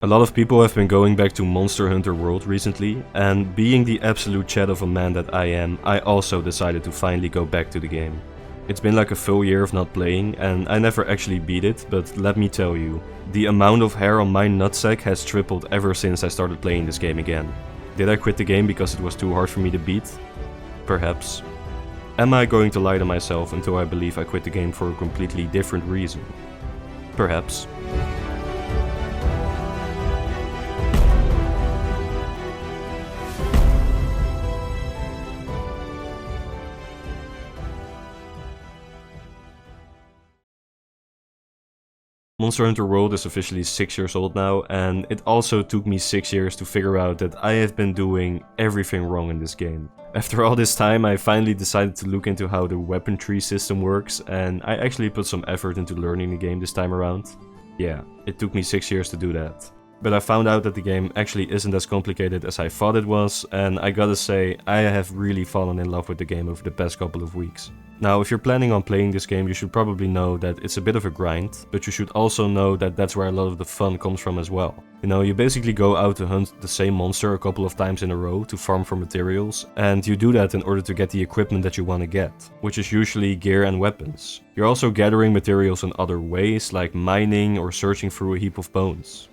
A lot of people have been going back to Monster Hunter World recently, and being the absolute chat of a man that I am, I also decided to finally go back to the game. It's been like a full year of not playing, and I never actually beat it, but let me tell you, the amount of hair on my nutsack has tripled ever since I started playing this game again. Did I quit the game because it was too hard for me to beat? Perhaps. Am I going to lie to myself until I believe I quit the game for a completely different reason? Perhaps. Monster Hunter World is officially 6 years old now, and it also took me 6 years to figure out that I have been doing everything wrong in this game. After all this time, I finally decided to look into how the weapon tree system works, and I actually put some effort into learning the game this time around. Yeah, it took me 6 years to do that. But I found out that the game actually isn't as complicated as I thought it was, and I gotta say, I have really fallen in love with the game over the past couple of weeks. Now, if you're planning on playing this game, you should probably know that it's a bit of a grind, but you should also know that that's where a lot of the fun comes from as well. You know, you basically go out to hunt the same monster a couple of times in a row to farm for materials, and you do that in order to get the equipment that you want to get, which is usually gear and weapons. You're also gathering materials in other ways, like mining or searching through a heap of bones.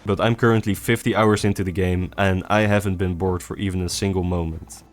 But I'm currently 50 hours into the game and I haven't been bored for even a single moment.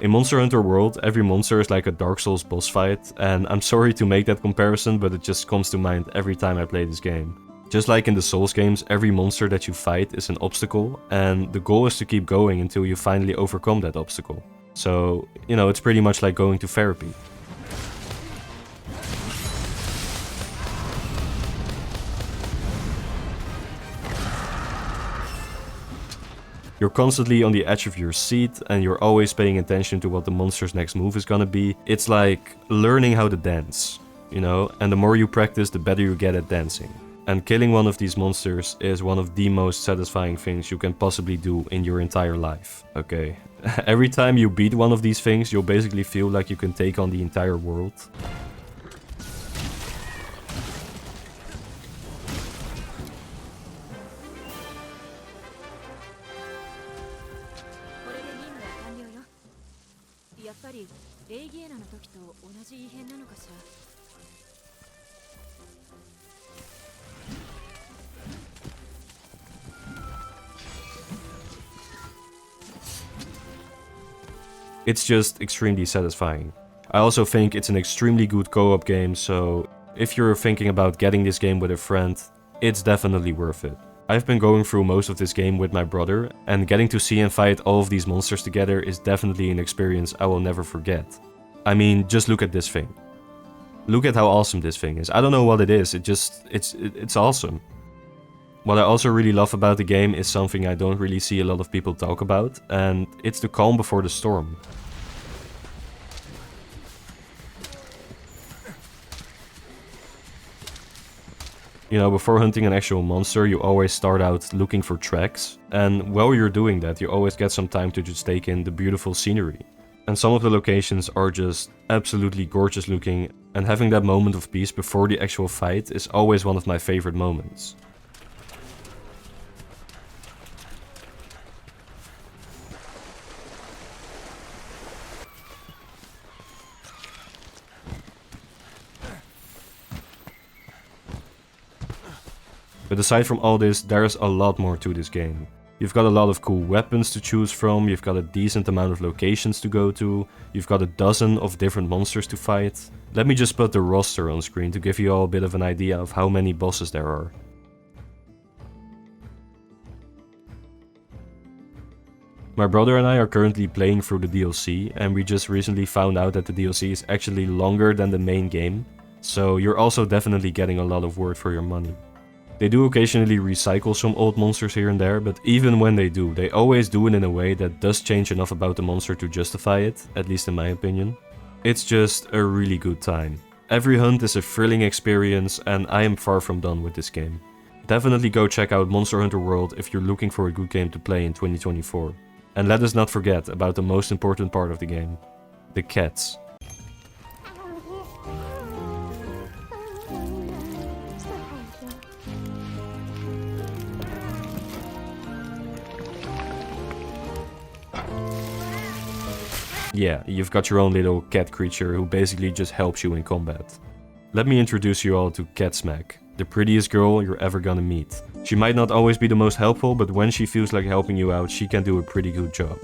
In Monster Hunter World, every monster is like a Dark Souls boss fight, and I'm sorry to make that comparison, but it just comes to mind every time I play this game. Just like in the Souls games, every monster that you fight is an obstacle, and the goal is to keep going until you finally overcome that obstacle. So, you know, it's pretty much like going to therapy. You're constantly on the edge of your seat and you're always paying attention to what the monster's next move is gonna be. It's like learning how to dance, you know, and the more you practice, the better you get at dancing. And killing one of these monsters is one of the most satisfying things you can possibly do in your entire life, okay? Every time you beat one of these things, you'll basically feel like you can take on the entire world. It's just extremely satisfying. I also think it's an extremely good co-op game, so if you're thinking about getting this game with a friend, it's definitely worth it. I've been going through most of this game with my brother, and getting to see and fight all of these monsters together is definitely an experience I will never forget. I mean, just look at this thing. Look at how awesome this thing is. I don't know what it is, it's awesome. What I also really love about the game is something I don't really see a lot of people talk about, and it's the calm before the storm. You know, before hunting an actual monster, you always start out looking for tracks, and while you're doing that, you always get some time to just take in the beautiful scenery. And some of the locations are just absolutely gorgeous looking, and having that moment of peace before the actual fight is always one of my favorite moments. But aside from all this, there's a lot more to this game. You've got a lot of cool weapons to choose from, you've got a decent amount of locations to go to, you've got a dozen of different monsters to fight. Let me just put the roster on screen to give you all a bit of an idea of how many bosses there are. My brother and I are currently playing through the DLC, and we just recently found out that the DLC is actually longer than the main game, so you're also definitely getting a lot of work for your money. They do occasionally recycle some old monsters here and there, but even when they do, they always do it in a way that does change enough about the monster to justify it, at least in my opinion. It's just a really good time. Every hunt is a thrilling experience, and I am far from done with this game. Definitely go check out Monster Hunter World if you're looking for a good game to play in 2024. And let us not forget about the most important part of the game, the cats. Yeah, you've got your own little cat creature who basically just helps you in combat. Let me introduce you all to Cat Smack, the prettiest girl you're ever gonna meet. She might not always be the most helpful, but when she feels like helping you out, she can do a pretty good job.